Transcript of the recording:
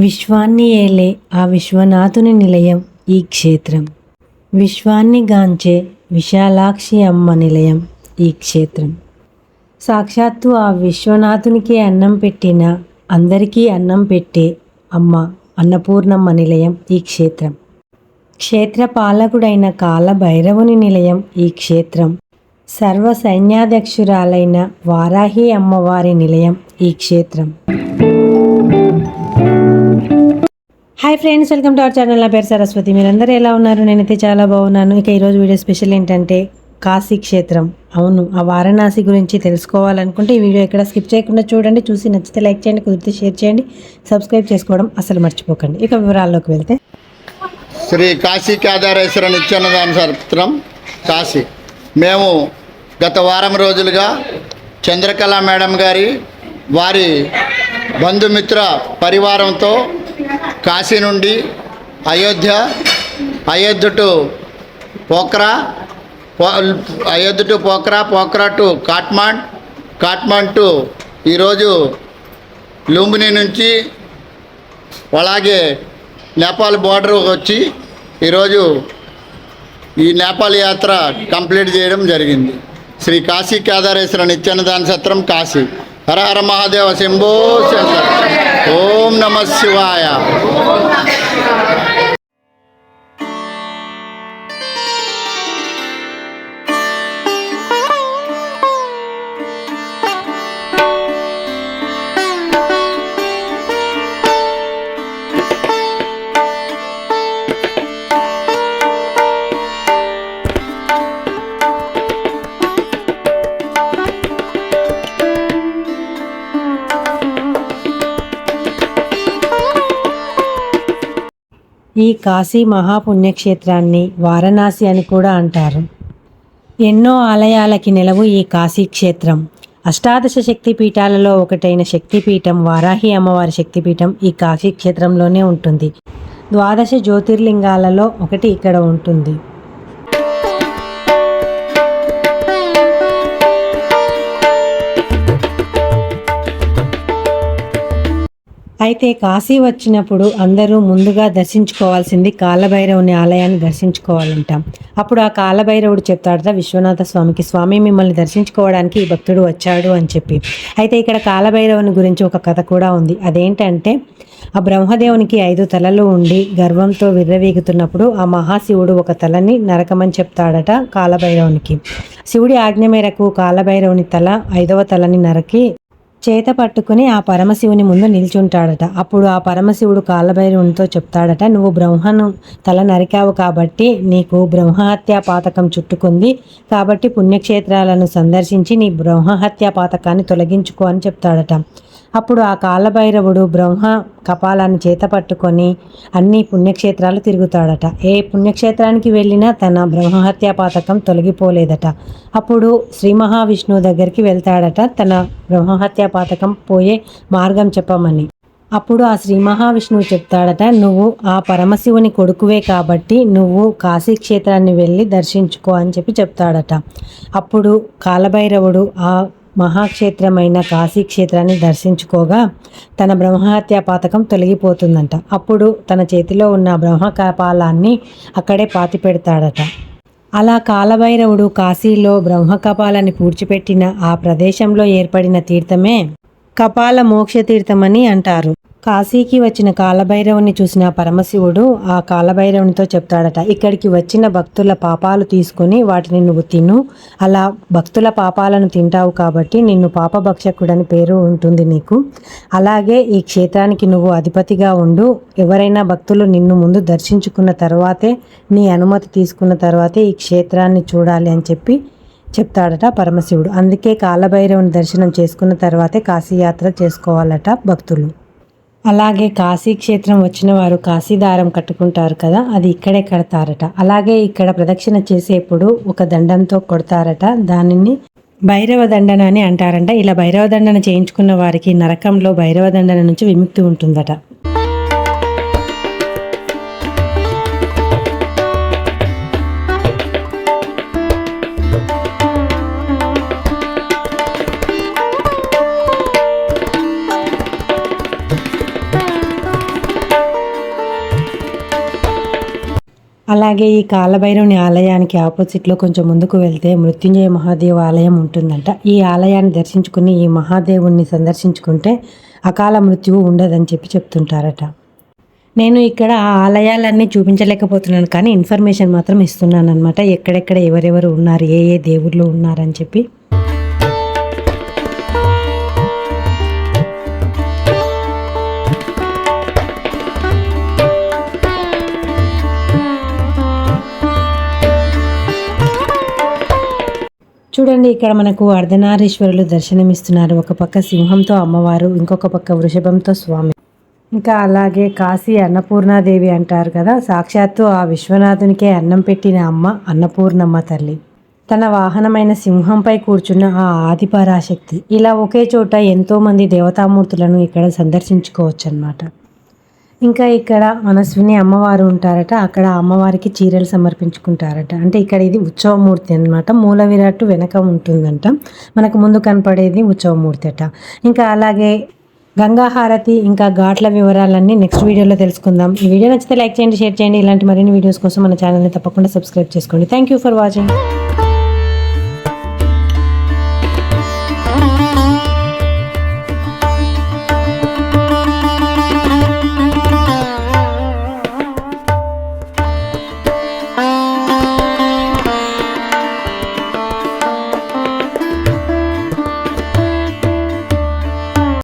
విశ్వాన్ని ఏలే ఆ విశ్వనాథుని నిలయం ఈ క్షేత్రం. విశ్వాన్ని గాంచే విశాలాక్షి అమ్మ నిలయం ఈ క్షేత్రం. సాక్షాత్తు ఆ విశ్వనాథునికి అన్నం పెట్టిన అందరికీ అన్నం పెట్టే అమ్మ అన్నపూర్ణమ్మ నిలయం ఈ క్షేత్రం. క్షేత్ర పాలకుడైన కాల భైరవుని నిలయం ఈ క్షేత్రం. సర్వ సైన్యాధ్యక్షురాలైన వారాహి అమ్మవారి నిలయం ఈ క్షేత్రం. Hi friends, welcome to our channel. నా పేరు సరస్వతి. మీరందరూ ఎలా ఉన్నారు? నేనైతే చాలా బాగున్నాను. ఇక ఈరోజు వీడియో స్పెషల్ ఏంటంటే కాశీ క్షేత్రం. అవును, ఆ వారణాసి గురించి తెలుసుకోవాలనుకుంటే ఈ వీడియో ఎక్కడ స్కిప్ చేయకుండా చూడండి. చూసి నచ్చితే లైక్ చేయండి, కుదిరితే షేర్ చేయండి, సబ్స్క్రైబ్ చేసుకోవడం అసలు మర్చిపోకండి. ఇక వివరాల్లోకి వెళ్తే, శ్రీ కాశీ కేదారేశ్వర నిత్యాన్నదాన సత్రం కాశీ. మేము గత వారం రోజులుగా చంద్రకళ మేడం గారి వారి బంధుమిత్ర పరివారంతో కాశీ నుండి Ayodhya to Pokhara, Pokhara to Kathmandu to ఈరోజు లుంబిని నుంచి అలాగే నేపాల్ బోర్డర్ వచ్చి ఈరోజు ఈ నేపాల్ యాత్ర కంప్లీట్ చేయడం జరిగింది. శ్రీ కాశీ కేదారేశ్వర నిత్యాన్నదాన సత్రం కాశీ. హర హర మహాదేవ, శంభో శంకర. ఓం నమ శివాయ. ఈ కాశీ మహాపుణ్యక్షేత్రాన్ని వారణాసి అని కూడా అంటారు. ఎన్నో ఆలయాలకి నెలవు ఈ కాశీ క్షేత్రం. అష్టాదశ శక్తిపీఠాలలో ఒకటైన శక్తిపీఠం వారాహి అమ్మవారి శక్తిపీఠం ఈ కాశీ క్షేత్రంలోనే ఉంటుంది. ద్వాదశ జ్యోతిర్లింగాలలో ఒకటి ఇక్కడ ఉంటుంది. అయితే కాశీ వచ్చినప్పుడు అందరూ ముందుగా దర్శించుకోవాల్సింది కాలభైరవుని ఆలయాన్ని దర్శించుకోవాలంటాం. అప్పుడు ఆ కాలభైరవుడు చెప్తాడట విశ్వనాథ స్వామికి, స్వామి మిమ్మల్ని దర్శించుకోవడానికి ఈ భక్తుడు వచ్చాడు అని చెప్పి. అయితే ఇక్కడ కాలభైరవుని గురించి ఒక కథ కూడా ఉంది. అదేంటంటే, ఆ బ్రహ్మదేవునికి 5 తలలు ఉండి గర్వంతో విర్రవీగుతున్నప్పుడు ఆ మహాశివుడు ఒక తలని నరకమని చెప్తాడట కాలభైరవునికి. శివుడి ఆజ్ఞ మేరకు కాలభైరవుని తల 5వ తలని నరకి చేత పట్టుకుని ఆ పరమశివుని ముందు నిల్చుంటాడట. అప్పుడు ఆ పరమశివుడు కాలభైరవునితో చెప్తాడట, నువ్వు బ్రహ్మను తల నరికావు కాబట్టి నీకు బ్రహ్మహత్యా పాతకం చుట్టుకుంది, కాబట్టి పుణ్యక్షేత్రాలను సందర్శించి నీ బ్రహ్మహత్యా పాతకాన్ని తొలగించుకో అని చెప్తాడట. అప్పుడు ఆ కాలభైరవుడు బ్రహ్మ కపాలాన్ని చేత పట్టుకొని అన్ని పుణ్యక్షేత్రాలు తిరుగుతాడట. ఏ పుణ్యక్షేత్రానికి వెళ్ళినా తన బ్రహ్మహత్యా పాతకం తొలగిపోలేదట. అప్పుడు శ్రీ మహావిష్ణువు దగ్గరికి వెళ్తాడట తన బ్రహ్మహత్యా పాతకం పోయే మార్గం చెప్పమని. అప్పుడు ఆ శ్రీ మహావిష్ణువు చెప్తాడట, నువ్వు ఆ పరమశివుని కొడుకువే కాబట్టి నువ్వు కాశీ క్షేత్రాన్ని వెళ్ళి దర్శించుకో అని చెప్పి చెప్తాడట. అప్పుడు కాలభైరవుడు ఆ మహాక్షేత్రమైన కాశీ క్షేత్రాన్ని దర్శించుకోగా తన బ్రహ్మహత్యా పాతకం తొలగిపోతుందంట. అప్పుడు తన చేతిలో ఉన్న బ్రహ్మ కపాలాన్ని అక్కడే పాతి పెడతాడట. అలా కాలభైరవుడు కాశీలో బ్రహ్మకపాలాన్ని పూడ్చిపెట్టిన ఆ ప్రదేశంలో ఏర్పడిన తీర్థమే కపాల మోక్ష తీర్థమని అంటారు. కాశీకి వచ్చిన కాలభైరవుని చూసిన పరమశివుడు ఆ కాలభైరవునితో చెప్తాడట, ఇక్కడికి వచ్చిన భక్తుల పాపాలు తీసుకొని వాటిని నువ్వు తిను, అలా భక్తుల పాపాలను తింటావు కాబట్టి నిన్ను పాపభక్షకుడని పేరు ఉంటుంది నీకు. అలాగే ఈ క్షేత్రానికి నువ్వు అధిపతిగా ఉండు, ఎవరైనా భక్తులు నిన్ను ముందు దర్శించుకున్న తర్వాతే, నీ అనుమతి తీసుకున్న తర్వాతే ఈ క్షేత్రాన్ని చూడాలి అని చెప్పి చెప్తాడట పరమశివుడు. అందుకే కాలభైరవుని దర్శనం చేసుకున్న తర్వాతే కాశీయాత్ర చేసుకోవాలట భక్తులు. అలాగే కాశీ క్షేత్రం వచ్చిన వారు కాశీదారం కట్టుకుంటారు కదా, అది ఇక్కడే కడతారట. అలాగే ఇక్కడ ప్రదక్షిణ చేసేప్పుడు ఒక దండంతో కొడతారట, దానిని భైరవ దండన అని అంటారంట. ఇలా భైరవ దండన చేయించుకున్న వారికి నరకంలో భైరవ దండన నుంచి విముక్తి ఉంటుందట. అలాగే ఈ కాలభైరవుని ఆలయానికి ఆపోజిట్లో కొంచెం ముందుకు వెళ్తే మృత్యుంజయ మహాదేవ్ ఆలయం ఉంటుందంట. ఈ ఆలయాన్ని దర్శించుకుని ఈ మహాదేవుణ్ణి సందర్శించుకుంటే అకాల మృత్యువు ఉండదని చెప్తుంటారట. నేను ఇక్కడ ఆ ఆలయాలన్నీ చూపించలేకపోతున్నాను, కానీ ఇన్ఫర్మేషన్ మాత్రం ఇస్తున్నాను అనమాట. ఎక్కడెక్కడ ఎవరెవరు ఉన్నారు, ఏ ఏ దేవుళ్ళు ఉన్నారని చెప్పి. చూడండి, ఇక్కడ మనకు అర్ధనారీశ్వరులు దర్శనమిస్తున్నారు. ఒక పక్క సింహంతో అమ్మవారు, ఇంకొక పక్క వృషభంతో స్వామి. ఇంకా అలాగే కాశీ అన్నపూర్ణాదేవి అంటారు కదా, సాక్షాత్తు ఆ విశ్వనాథునికే అన్నం పెట్టిన అమ్మ అన్నపూర్ణమ్మ తల్లి. తన వాహనమైన సింహంపై కూర్చున్న ఆ ఆదిపరాశక్తి. ఇలా ఒకే చోట ఎంతోమంది దేవతామూర్తులను ఇక్కడ సందర్శించుకోవచ్చు అన్నమాట. ఇంకా ఇక్కడ మనస్విని అమ్మవారు ఉంటారట. అక్కడ అమ్మవారికి చీరలు సమర్పించుకుంటారట. అంటే ఇక్కడ ఇది ఉత్సవమూర్తి అనమాట. మూల విరాట్టు వెనక ఉంటుందంట. మనకు ముందు కనపడేది ఉత్సవమూర్తి అట. ఇంకా అలాగే గంగాహారతి ఇంకా ఘాట్ల వివరాలన్నీ నెక్స్ట్ వీడియోలో తెలుసుకుందాం. ఈ వీడియో నచ్చితే లైక్ చేయండి, షేర్ చేయండి. ఇలాంటి మరిన్ని వీడియోస్ కోసం మన ఛానల్ని తప్పకుండా సబ్స్క్రైబ్ చేసుకోండి. Thank you for watching.